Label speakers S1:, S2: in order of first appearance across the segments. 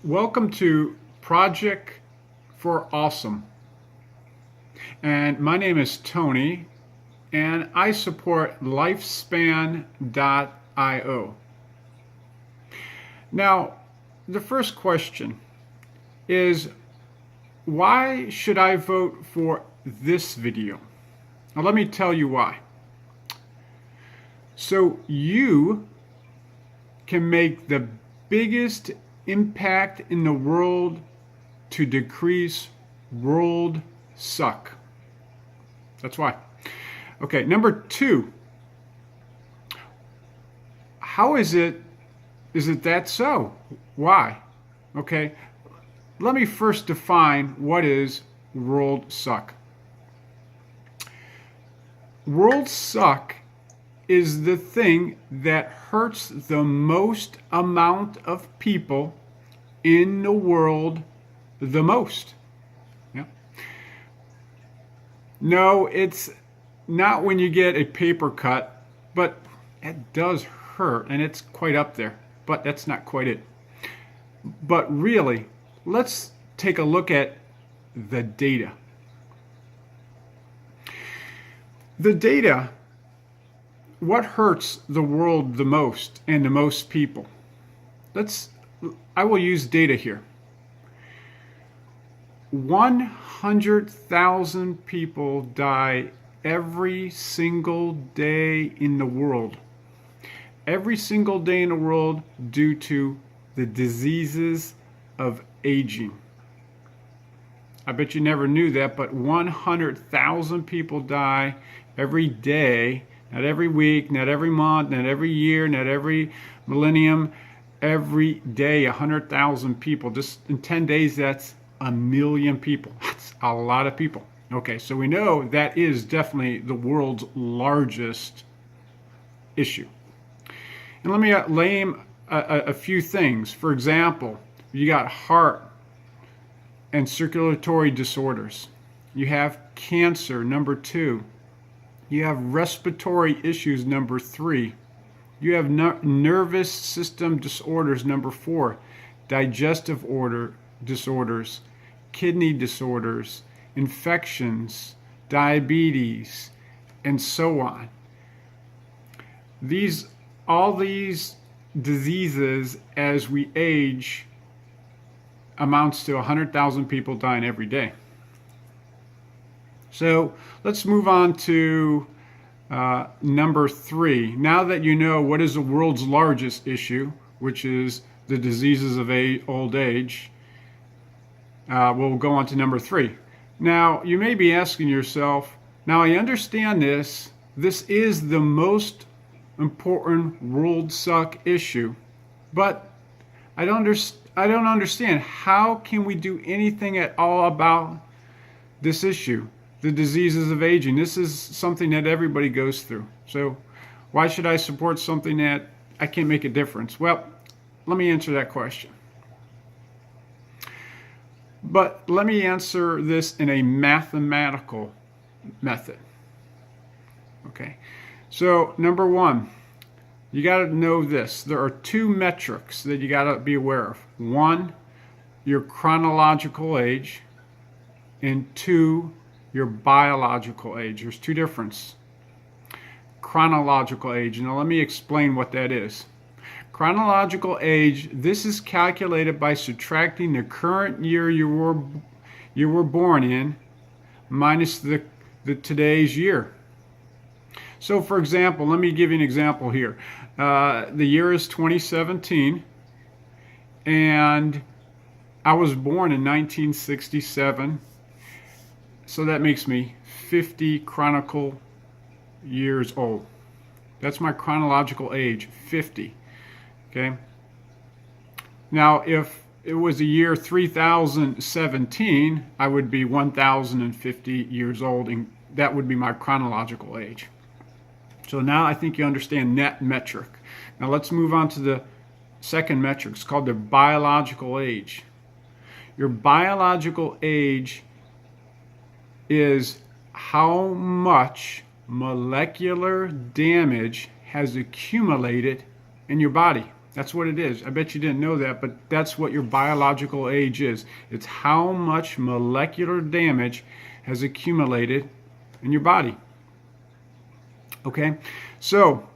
S1: Welcome to Project for Awesome. And my name is Tony, and I support lifespan.io. Now, the first question is, why should I vote for this video? Now, let me tell you why. So you can make the biggest impact in the world to decrease world suck. That's why. Okay, number two. How is it that so? Why? Okay, let me first define what is world suck. World suck is the thing that hurts the most amount of people in the world the most. Yeah. No, it's not when you get a paper cut, but it does hurt, and it's quite up there, but that's not quite it. But really, let's take a look at the data. The data, what hurts the world the most and the most people? I will use data here. 100,000 people die every single day in the world. Every single day in the world due to the diseases of aging. I bet you never knew that, but 100,000 people die every day. Not every week, not every month, not every year, not every millennium. Every day, 100,000 people. Just in 10 days, that's 1,000,000 people. That's a lot of people. Okay, so we know that is definitely the world's largest issue. And let me name a few things. For example, you got heart and circulatory disorders. You have cancer, number 2. You have respiratory issues, number 3. You have nervous system disorders, number 4. Digestive disorders, kidney disorders, infections, diabetes, and so on. All these diseases, as we age, amounts to 100,000 people dying every day. So let's move on to number 3. Now that you know what is the world's largest issue, which is the diseases of old age, we'll go on to number 3. Now, you may be asking yourself, now I understand this. This is the most important world suck issue, but I don't understand. How can we do anything at all about this issue? The diseases of aging. This is something that everybody goes through. So why should I support something that I can't make a difference? Well, let me answer that question. But let me answer this in a mathematical method. Okay. So number 1, you got to know this. There are 2 metrics that you got to be aware of. 1, your chronological age, and 2, your biological age. There's 2 differences. Chronological age. Now let me explain what that is. Chronological age, this is calculated by subtracting the current year you were born in minus the today's year. So for example, let me give you an example here. The year is 2017, and I was born in 1967. So that makes me 50 chronicle years old. That's my chronological age, 50. Okay. Now, if it was the year 3017, I would be 1,050 years old, and that would be my chronological age. So now I think you understand that metric. Now let's move on to the second metric. It's called the biological age. Your biological age is how much molecular damage has accumulated in your body. That's what it is. I bet you didn't know that, but that's what your biological age is. It's how much molecular damage has accumulated in your body. Okay, so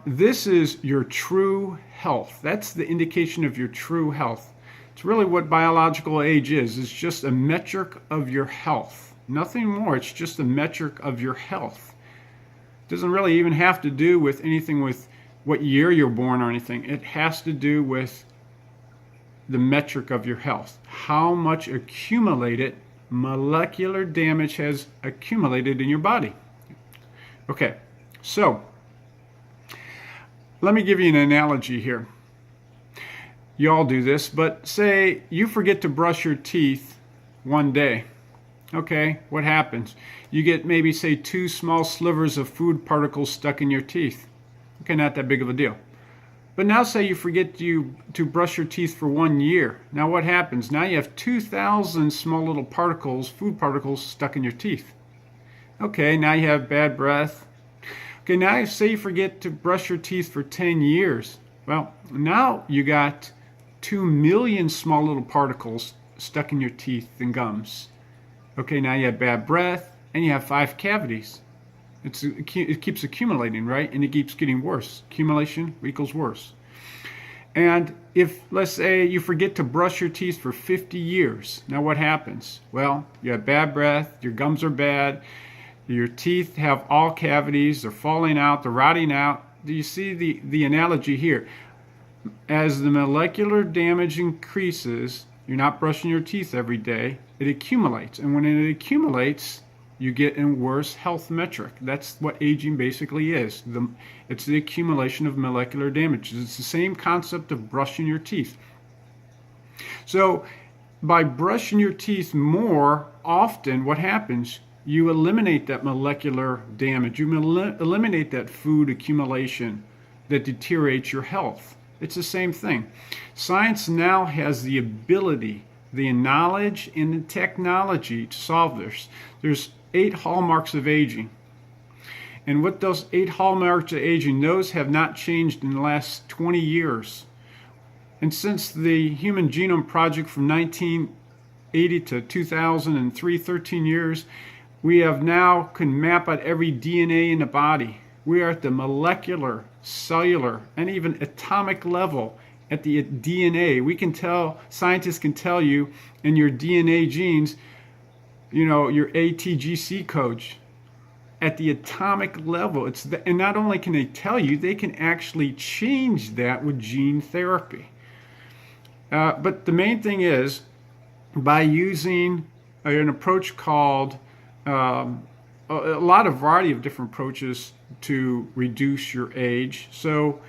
S1: this is your true health. That's the indication of your true health. It's really what biological age is. It's just a metric of your health. Nothing more. It's just a metric of your health. It doesn't really even have to do with anything with what year you're born or anything. It has to do with the metric of your health. How much accumulated molecular damage has accumulated in your body. Okay, so let me give you an analogy here. You all do this, but say you forget to brush your teeth one day. Okay, what happens? You get maybe, say, 2 small slivers of food particles stuck in your teeth. Okay, not that big of a deal. But now say you forget to brush your teeth for 1 year. Now what happens? Now you have 2,000 small little particles, food particles, stuck in your teeth. Okay, now you have bad breath. Okay, now say you forget to brush your teeth for 10 years. Well, now you got 2 million small little particles stuck in your teeth and gums. Okay, now you have bad breath and you have 5 cavities. It keeps accumulating, right? And it keeps getting worse. Accumulation equals worse. And if, let's say, you forget to brush your teeth for 50 years, now what happens? Well, you have bad breath, your gums are bad, your teeth have all cavities, they're falling out, they're rotting out. Do you see the analogy here? As the molecular damage increases, you're not brushing your teeth every day, it accumulates. And when it accumulates, you get a worse health metric. That's what aging basically is. It's the accumulation of molecular damage. It's the same concept of brushing your teeth. So by brushing your teeth more often, what happens? You eliminate that molecular damage. You eliminate that food accumulation that deteriorates your health. It's the same thing. Science now has the ability, the knowledge, and the technology to solve this. There's 8 hallmarks of aging. And with those 8 hallmarks of aging, those have not changed in the last 20 years. And since the Human Genome Project from 1980 to 2003, 13 years, we have now can map out every DNA in the body. We are at the molecular, cellular, and even atomic level at the DNA. We can tell, scientists can tell you in your DNA genes, you know, your ATGC codes at the atomic level. And not only can they tell you, they can actually change that with gene therapy. But the main thing is, by using an approach called a lot of variety of different approaches to reduce your age. So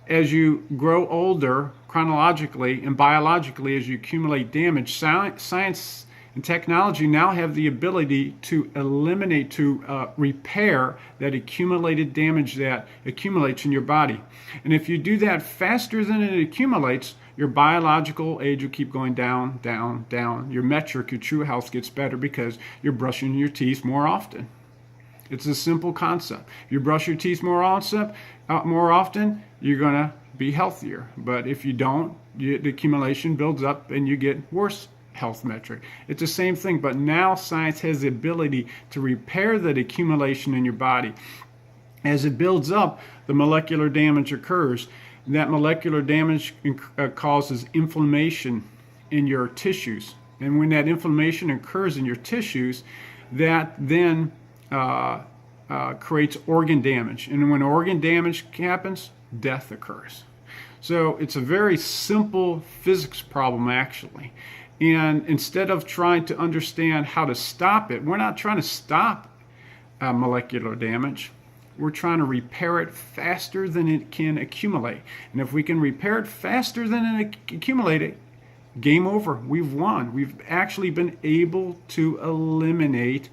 S1: as you grow older chronologically and biologically, as you accumulate damage, science and technology now have the ability to eliminate, to repair that accumulated damage that accumulates in your body. And if you do that faster than it accumulates, your biological age will keep going down, down, down. Your metric, your true health gets better because you're brushing your teeth more often. It's a simple concept. If you brush your teeth more often, you're going to be healthier. But if you don't, the accumulation builds up and you get worse health metric. It's the same thing, but now science has the ability to repair that accumulation in your body. As it builds up, the molecular damage occurs. That molecular damage causes inflammation in your tissues. And when that inflammation occurs in your tissues, that then creates organ damage. And when organ damage happens, death occurs. So it's a very simple physics problem, actually. And instead of trying to understand how to stop it, we're not trying to stop molecular damage. We're trying to repair it faster than it can accumulate. And if we can repair it faster than it accumulated, game over. We've won. We've actually been able to eliminate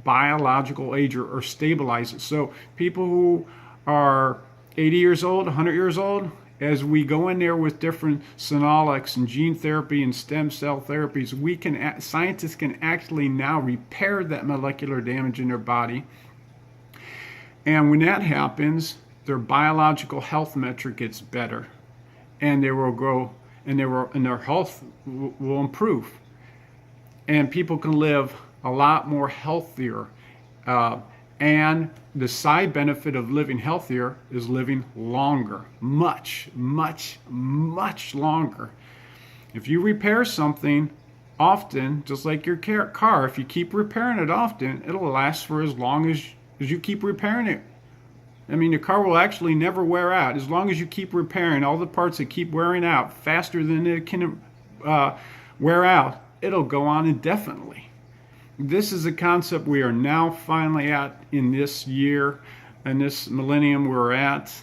S1: biological age or stabilize it. So people who are 80 years old, 100 years old, as we go in there with different phenolics and gene therapy and stem cell therapies, scientists can actually now repair that molecular damage in their body. And when that happens, their biological health metric gets better, and they will grow, and their health will improve, and people can live a lot more healthier. And the side benefit of living healthier is living longer, much, much, much longer. If you repair something often, just like your car, if you keep repairing it often, it'll last for as long as you keep repairing it. I mean, the car will actually never wear out as long as you keep repairing all the parts that keep wearing out faster than it can wear out. It'll go on indefinitely. This is a concept we are now finally at in this year, and this millennium we're at.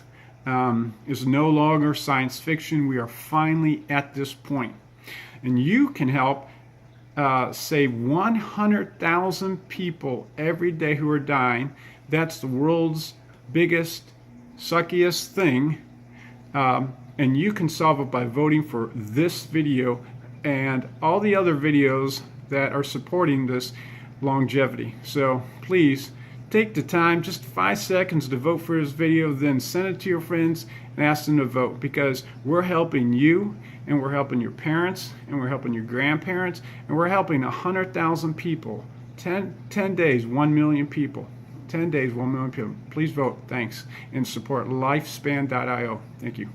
S1: Is no longer science fiction. We are finally at this point. And you can help save 100,000 people every day who are dying. That's the world's biggest, suckiest thing. And you can solve it by voting for this video and all the other videos that are supporting this longevity. So please take the time, just 5 seconds, to vote for this video, then send it to your friends and ask them to vote, because we're helping you, and we're helping your parents, and we're helping your grandparents, and we're helping 100,000 people. 10 days, 1 million people. 10 days, 1 million people. Please vote. Thanks. And support lifespan.io. Thank you.